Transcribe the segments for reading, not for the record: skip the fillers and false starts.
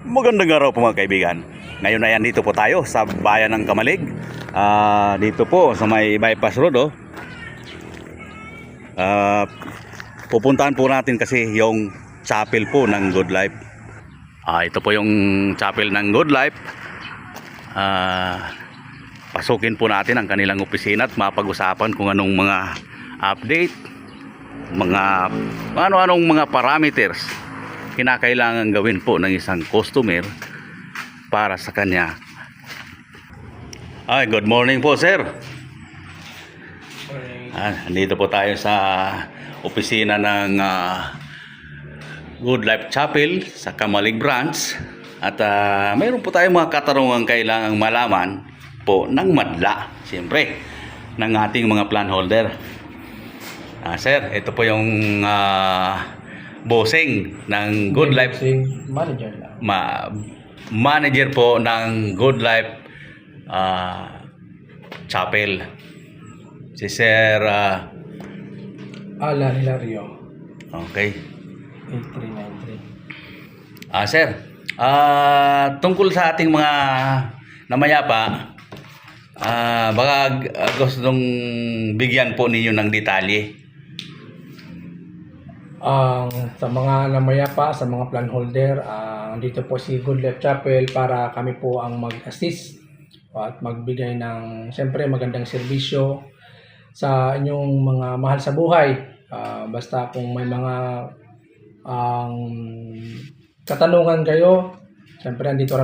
Magandang araw po mga kaibigan. Ngayon ay dito po tayo sa bayan ng Kamalig. Dito po sa may bypass road. Pupuntahan po natin kasi yung chapel po ng Good Life. Ito po yung chapel ng Good Life. Pasukin po natin ang kanilang opisina at mapag-usapan kung anong mga update, mga ano-anong mga parameters kinakailangan gawin po ng isang customer para sa kanya. Good morning po, sir. Nandito po tayo sa opisina ng Good Life Chapel sa Kamalig Branch at mayroon po tayong mga katanungan kailangang malaman po ng madla, siyempre, ng ating mga plan holder. Sir, ito po yung bossing ng Good Life Manager lang. Manager po ng Good Life Chapel, si Sir Alan Hilario. Okay. 8393. Sir, tungkol sa ating mga namayapa, baka gustong bigyan po ninyo ng detalye. Sa mga namayapa, sa mga plan holder, dito po si Good Life Chapel para kami po ang mag-assist at magbigay ng siyempre magandang serbisyo sa inyong mga mahal sa buhay. Basta kung may mga katanungan kayo, siyempre andito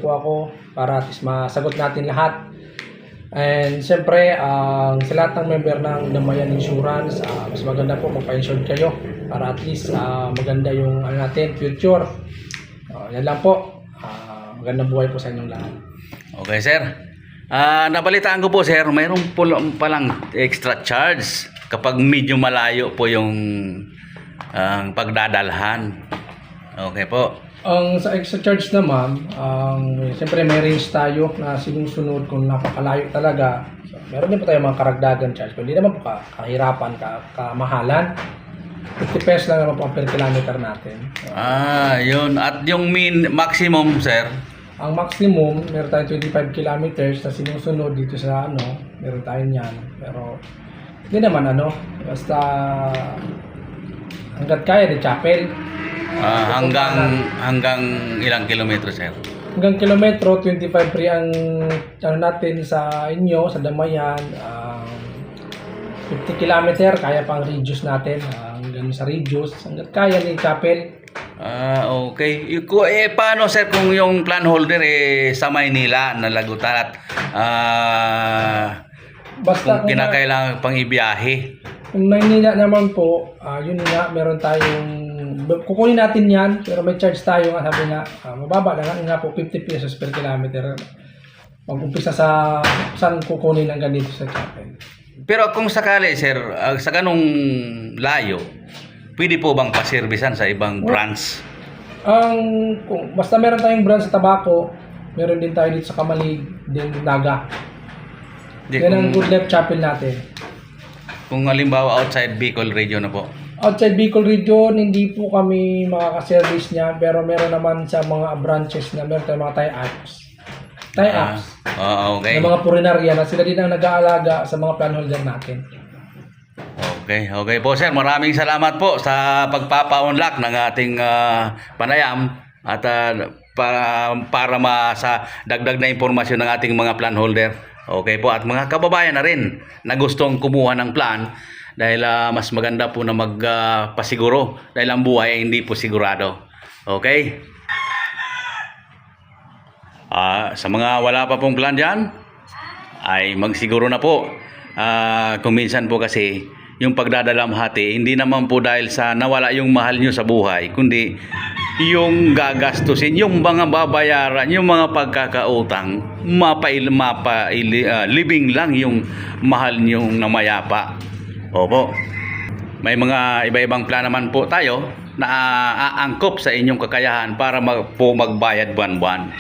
po ako para at least masagot natin lahat. And siyempre, sa lahat ng member ng Damayan Insurance, mas maganda po magpa-insure kayo para at least maganda yung natin future. Yan lang po. Magandang buhay po sa inyong lahat. Okay, sir. Nabalitaan ko po, sir, mayroon po palang extra charge kapag medyo malayo po yung pagdadalhan. Okay po. Sa extra charge naman, siyempre may range tayo na sinusunod kung napakalayo talaga. So, meron din po tayo mga karagdagan charge. Pero hindi naman po kahirapan, kamahalan. 50 pesos lang naman po ang per kilometer natin. Yun. At yung maximum, sir? Ang maximum, meron tayong 25 kilometers na sinusunod dito sa meron tayo niyan. Pero hindi naman basta hanggat kaya di chapel. Hanggang ilang kilometro, sir? Hanggang kilometro, 25 free ang natin sa inyo, sa Damayan. 50 kilometer, kaya pang reduce natin. Hanggang sa reduce, hanggat kaya ni chapel. Okay. Paano, sir, kung yung plan holder sa Maynila, nalagutan at Basta kung kinakailangan pang ibiyahe? Kung Maynila naman po, yun nga, meron tayong kukunin natin yan, pero may charge tayo nga, sabi nga, mababa na nga po, 50 pesos per kilometer. Mag-umpisa sa saan kukunin ang ganito sa chapel. Pero kung sakali, sir, sa ganong layo, pwede po bang paservisan sa ibang branch? Basta meron tayong branch sa Tabaco, meron din tayo dito sa Kamalig, din Naga. Yan ang Good Life Chapel natin. Kung halimbawa outside Bicol region na po? Outside Bicol region, hindi po kami makaka-service niya, pero meron naman sa mga branches na meron tayong mga tie-ups. Okay. Ng mga purinarya na sila din ang nag-aalaga sa mga plan holder natin. Okay po, sir. Maraming salamat po sa pagpapa-unlock ng ating panayam at para sa dagdag na impormasyon ng ating mga plan holder. Okay po, at mga kababayan na rin na gustong kumuha ng plan dahil mas maganda po na magpasiguro dahil ang buhay ay hindi po sigurado. Okay? Sa mga wala pa pong plan dyan, ay magsiguro na po. Kung minsan po kasi yung pagdadalamhati, hindi naman po dahil sa nawala yung mahal nyo sa buhay, kundi yung gagastusin, yung mga babayaran, yung mga pagkakautang, living lang yung mahal nyong namayapa. Opo. May mga iba-ibang plan naman po tayo na aangkop sa inyong kakayahan para magbayad buwan-buwan.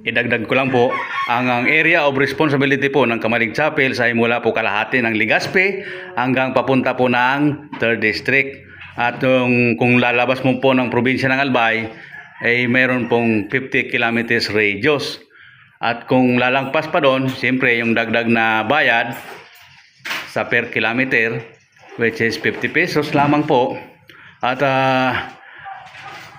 Idagdag ko lang po, ang area of responsibility po ng Kamalig Chapel ay mula po kalahati ng Legazpi hanggang papunta po ng 3rd District. At kung lalabas mo po ng probinsya ng Albay, ay mayroon pong 50 kilometers radius. At kung lalangpas pa doon, siyempre yung dagdag na bayad sa per kilometer, which is 50 pesos lamang po. At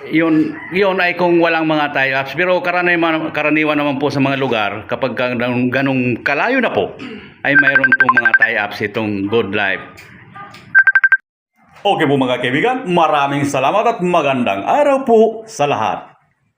yun ay kung walang mga tie-ups. Pero karaniwan naman po sa mga lugar, kapag ganong kalayo na po, ay mayroon po mga tie-ups itong Good Life. Okay po mga kaibigan, maraming salamat at magandang araw po sa lahat.